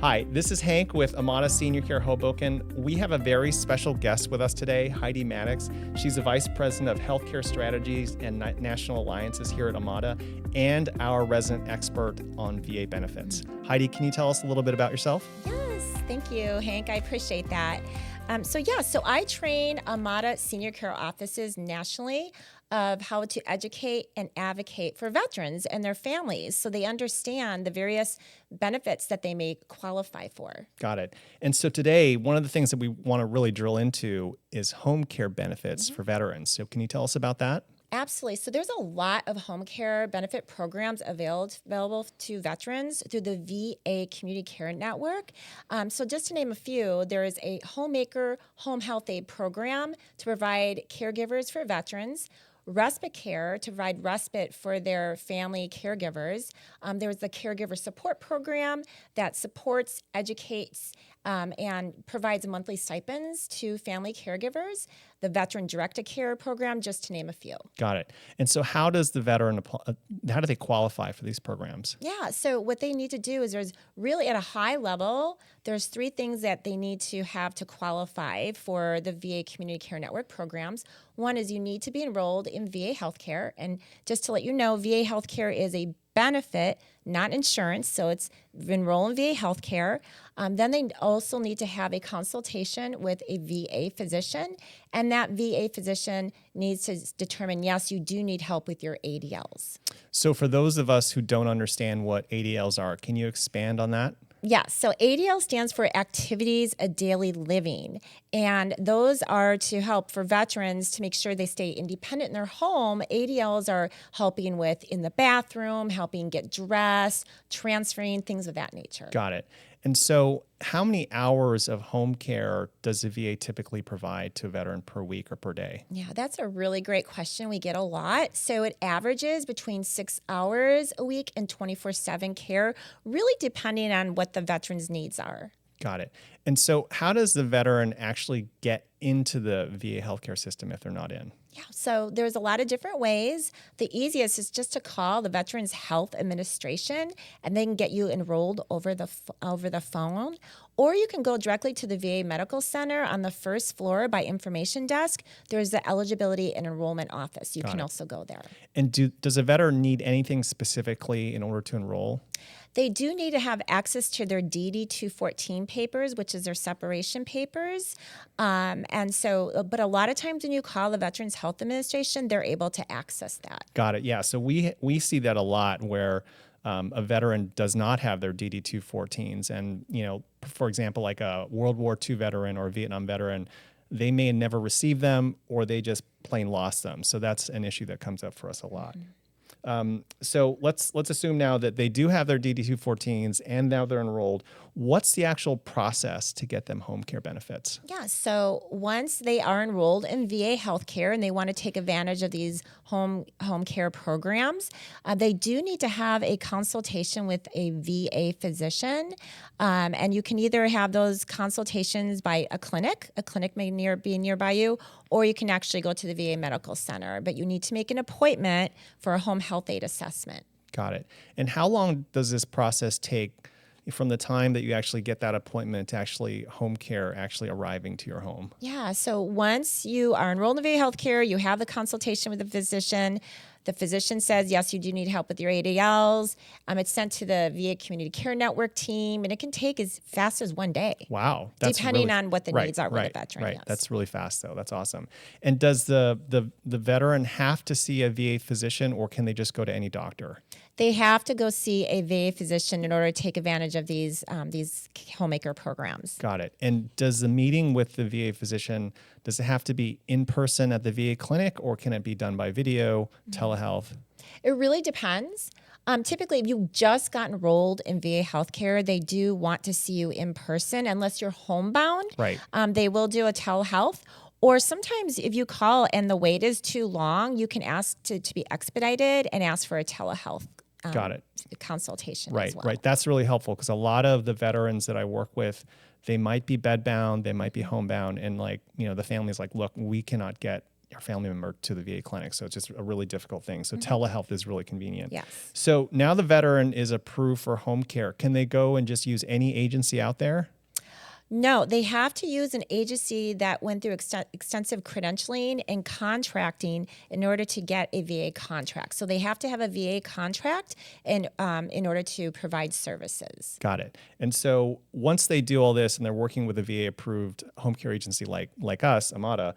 Hi, this is Hank with Amada Senior Care Hoboken. We have a very special guest with us today, Heidi Maddox. She's the Vice President of Healthcare Strategies and National Alliances here at Amada and our resident expert on VA benefits. Heidi, can you tell us a little bit about yourself? Yes, thank you, Hank. I appreciate that. So I train Amada Senior Care offices nationally of how to educate and advocate for veterans and their families so they understand the various benefits that they may qualify for. Got it. And so today, one of the things that we want to really drill into is home care benefits for veterans. So can you tell us about that? Absolutely. So there's a lot of home care benefit programs available to veterans through the VA Community Care Network. So just to name a few, there is a Homemaker Home Health Aid program to provide caregivers for veterans, respite care to provide respite for their family caregivers. There's the caregiver support program that supports, educates, and provides monthly stipends to family caregivers. The Veteran Direct-to-Care program, just to name a few. Got it. And so how does the veteran, how do they qualify for these programs? Yeah, so what they need to do is there's really at a high level, there's three things that they need to have to qualify for the VA Community Care Network programs. One is you need to be enrolled in VA healthcare. And just to let you know, VA healthcare is a benefit, not insurance, so it's enroll in VA healthcare. Then they also need to have a consultation with a VA physician, and that VA physician needs to determine, yes, you do need help with your ADLs. So for those of us who don't understand what ADLs are, can you expand on that? Yeah, so ADL stands for Activities of Daily Living, and those are to help for veterans to make sure they stay independent in their home. ADLs are helping with in the bathroom, helping get dressed, transferring, things of that nature. Got it. And so how many hours of home care does the VA typically provide to a veteran per week or per day? Yeah, that's a really great question. We get a lot. So it averages between 6 hours a week and 24/7 care, really depending on what the veteran's needs are. Got it. And so how does the veteran actually get into the VA healthcare system if they're not in? Yeah, so there's a lot of different ways. The easiest is just to call the Veterans Health Administration, and they can get you enrolled over the phone. Or you can go directly to the VA Medical Center on the first floor by information desk. There's the eligibility and enrollment office. You can also go there. And does a veteran need anything specifically in order to enroll? They do need to have access to their DD 214 papers, which is their separation papers. But a lot of times when you call the Veterans Health Administration, they're able to access that. Got it. Yeah. So we see that a lot where a veteran does not have their DD 214s. And, for example, like a World War II veteran or a Vietnam veteran, they may never receive them or they just plain lost them. So that's an issue that comes up for us a lot. Mm-hmm. So let's assume now that they do have their DD214s and now they're enrolled. What's the actual process to get them home care benefits? Yeah, so once they are enrolled in VA healthcare and they want to take advantage of these home care programs, they do need to have a consultation with a VA physician. And you can either have those consultations by a clinic may be nearby you, or you can actually go to the VA Medical Center. But you need to make an appointment for a home health aid assessment. Got it. And how long does this process take from the time that you actually get that appointment to actually home care actually arriving to your home? Yeah, so once you are enrolled in VA healthcare, you have the consultation with the physician. The physician says, yes, you do need help with your ADLs. It's sent to the VA Community Care Network team, and it can take as fast as 1 day. Wow. Depending on what the needs are with the veteran. Right. Yes. That's really fast, though. That's awesome. And does the veteran have to see a VA physician, or can they just go to any doctor? They have to go see a VA physician in order to take advantage of these homemaker programs. Got it. And does the meeting with the VA physician, does it have to be in person at the VA clinic, or can it be done by video, telehealth? It really depends. Typically, if you just got enrolled in VA healthcare, they do want to see you in person unless you're homebound. Right. They will do a telehealth. Or sometimes if you call and the wait is too long, you can ask to be expedited and ask for a telehealth Got it. consultation Right, as well. right. That's really helpful because a lot of the veterans that I work with, they might be bedbound, they might be homebound, and the family's like, look, we cannot get your family member to the VA clinic. So it's just a really difficult thing. So telehealth is really convenient. Yes. So now the veteran is approved for home care. Can they go and just use any agency out there? No, they have to use an agency that went through extensive credentialing and contracting in order to get a VA contract. So they have to have a VA contract in order to provide services. Got it. And so once they do all this and they're working with a VA-approved home care agency like us, Amada,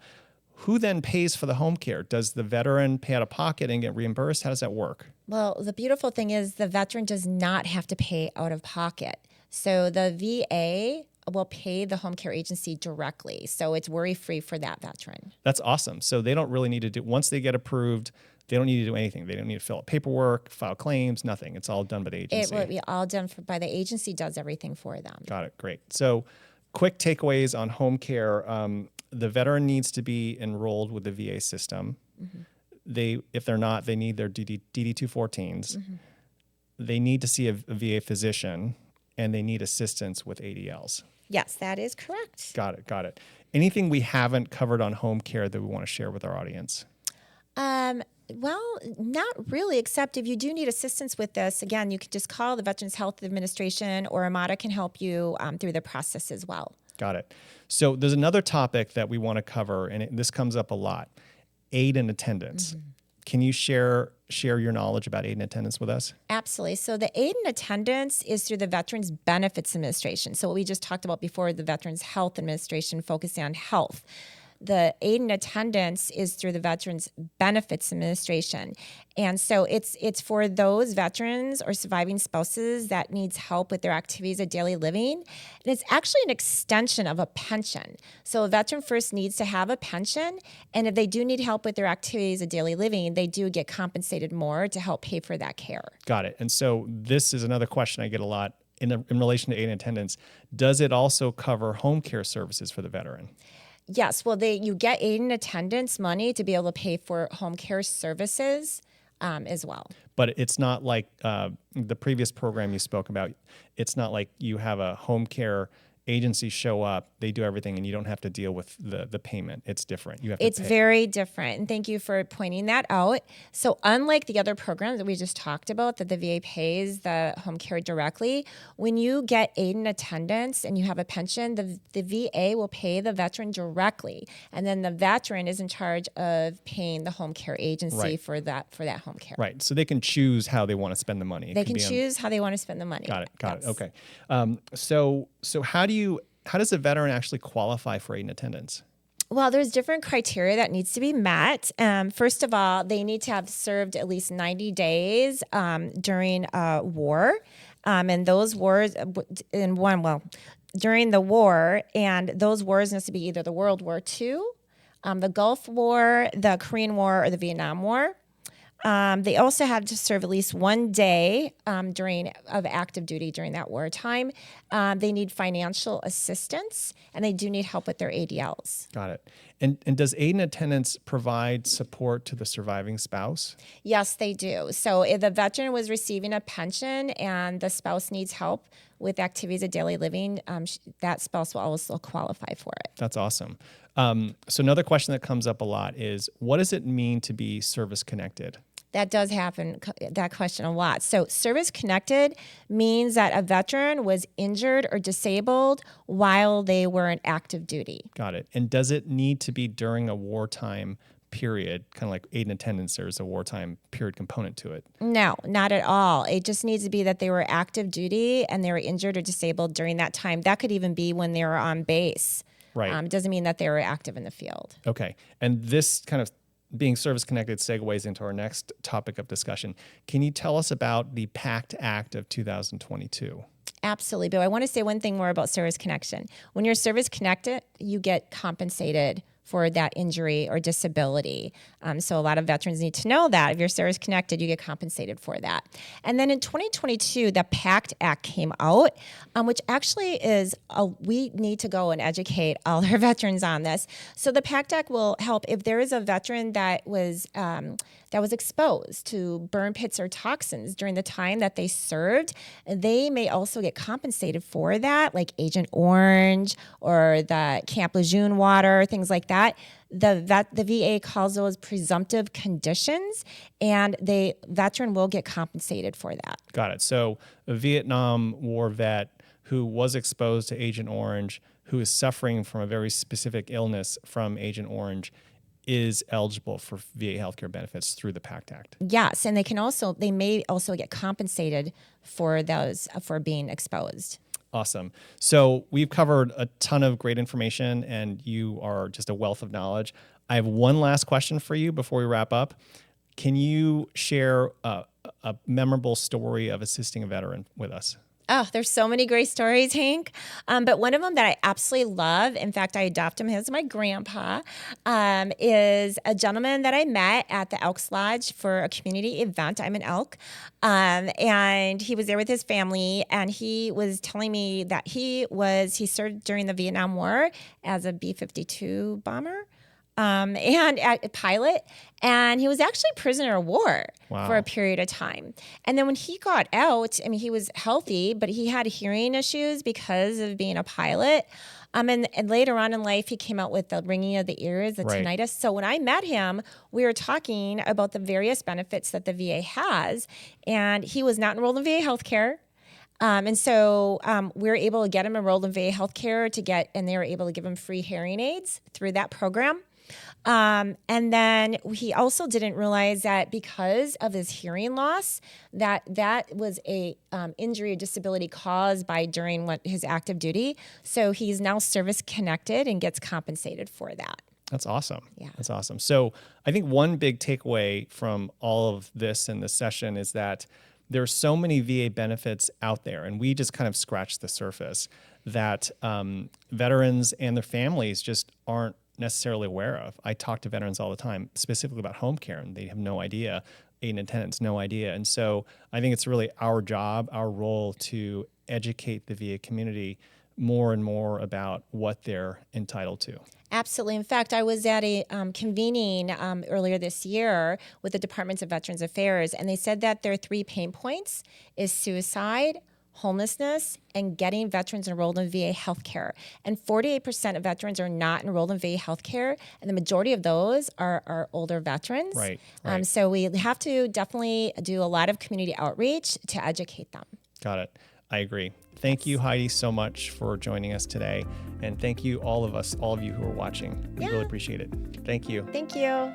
who then pays for the home care? Does the veteran pay out of pocket and get reimbursed? How does that work? Well, the beautiful thing is the veteran does not have to pay out of pocket. So the VA will pay the home care agency directly. So it's worry-free for that veteran. That's awesome. So they don't really need to do, once they get approved, they don't need to do anything. They don't need to fill out paperwork, file claims, nothing. It's all done by the agency. It will be all done by the agency, does everything for them. Got it. Great. So quick takeaways on home care. The veteran needs to be enrolled with the VA system. If they're not, they need their DD-214s. They need to see a VA physician, and they need assistance with ADLs. Yes, that is correct. Got it. Got it. Anything we haven't covered on home care that we want to share with our audience? Well, not really, except if you do need assistance with this, again, you can just call the Veterans Health Administration, or Amada can help you through the process as well. Got it. So there's another topic that we want to cover, and this comes up a lot: aid and attendance. Can you share your knowledge about aid and attendance with us? Absolutely. So the aid and attendance is through the Veterans Benefits Administration. So what we just talked about before, the Veterans Health Administration focusing on health. The aid and attendance is through the Veterans Benefits Administration. And so it's for those veterans or surviving spouses that needs help with their activities of daily living. And it's actually an extension of a pension. So a veteran first needs to have a pension, and if they do need help with their activities of daily living, they do get compensated more to help pay for that care. Got it. And so this is another question I get a lot in relation to aid and attendance. Does it also cover home care services for the veteran? Yes, well, you get aid and attendance money to be able to pay for home care services as well. But it's not like the previous program you spoke about. It's not like you have a home care agency show up, they do everything, and you don't have to deal with the payment. It's different. You have to It's very different, and thank you for pointing that out. So unlike the other programs that we just talked about, that the VA pays the home care directly, when you get aid and attendance and you have a pension, the VA will pay the veteran directly, and then the veteran is in charge of paying the home care agency for that home care. Right. So they can choose how they want to spend the money. They can choose how they want to spend the money. Got it. Okay. So how does a veteran actually qualify for aid and attendance? Well, there's different criteria that needs to be met. First of all, they need to have served at least 90 days during a war. And those wars during the war, and those wars need to be either the World War II, the Gulf War, the Korean War, or the Vietnam War. They also have to serve at least 1 day of active duty during that wartime. They need financial assistance, and they do need help with their ADLs. Got it. And does aid and attendance provide support to the surviving spouse? Yes, they do. So if the veteran was receiving a pension and the spouse needs help with activities of daily living, that spouse will also qualify for it. That's awesome. So another question that comes up a lot is, what does it mean to be service connected? That does happen, that question a lot. So service connected means that a veteran was injured or disabled while they were in active duty. Got it. And does it need to be during a wartime period, kind of like aid and attendance, there's a wartime period component to it? No, not at all. It just needs to be that they were active duty and they were injured or disabled during that time. That could even be when they were on base. Right. It doesn't mean that they were active in the field. Okay. And this kind of being service connected segues into our next topic of discussion. Can you tell us about the PACT Act of 2022? Absolutely. But I want to say one thing more about service connection. When you're service connected, you get compensated for that injury or disability. So a lot of veterans need to know that if you're service connected, you get compensated for that. And then in 2022, the PACT Act came out, which actually is, we need to go and educate all our veterans on this. So the PACT Act will help if there is a veteran that was that was exposed to burn pits or toxins during the time that they served, they may also get compensated for that, like Agent Orange or the Camp Lejeune water, things like that. The VA calls those presumptive conditions, and the veteran will get compensated for that. Got it. So a Vietnam War vet who was exposed to Agent Orange, who is suffering from a very specific illness from Agent Orange, is eligible for VA healthcare benefits through the PACT Act. Yes, and they may also get compensated for those for being exposed. Awesome. So we've covered a ton of great information, and you are just a wealth of knowledge. I have one last question for you before we wrap up. Can you share a memorable story of assisting a veteran with us? Oh, there's so many great stories, Hank. But one of them that I absolutely love, in fact, I adopted him as my grandpa, is a gentleman that I met at the Elks Lodge for a community event. I'm an elk. And he was there with his family, and he was telling me that he served during the Vietnam War as a B-52 bomber. And a pilot, and he was actually prisoner of war for a period of time. And then when he got out, I mean, he was healthy, but he had hearing issues because of being a pilot. And later on in life, he came out with the ringing of the ears, the tinnitus. So when I met him, we were talking about the various benefits that the VA has, and he was not enrolled in VA healthcare. And so we were able to get him enrolled in VA healthcare and they were able to give him free hearing aids through that program. And then he also didn't realize that because of his hearing loss, that was a injury or disability caused by during his active duty. So he's now service connected and gets compensated for that. That's awesome. Yeah. That's awesome. So I think one big takeaway from all of this in this session is that there's so many VA benefits out there, and we just kind of scratched the surface that veterans and their families just aren't necessarily aware of. I talk to veterans all the time, specifically about home care, and they have no idea. Aid attendants, no idea. And so I think it's really our job, our role to educate the VA community more and more about what they're entitled to. Absolutely. In fact, I was at a convening earlier this year with the Departments of Veterans Affairs, and they said that their 3 pain points is suicide, homelessness, and getting veterans enrolled in VA healthcare. And 48% of veterans are not enrolled in VA healthcare, and the majority of those are older veterans. Right. So we have to definitely do a lot of community outreach to educate them. Got it. I agree. Thank you, Heidi, so much for joining us today. And thank you, all of you who are watching. We really appreciate it. Thank you. Thank you.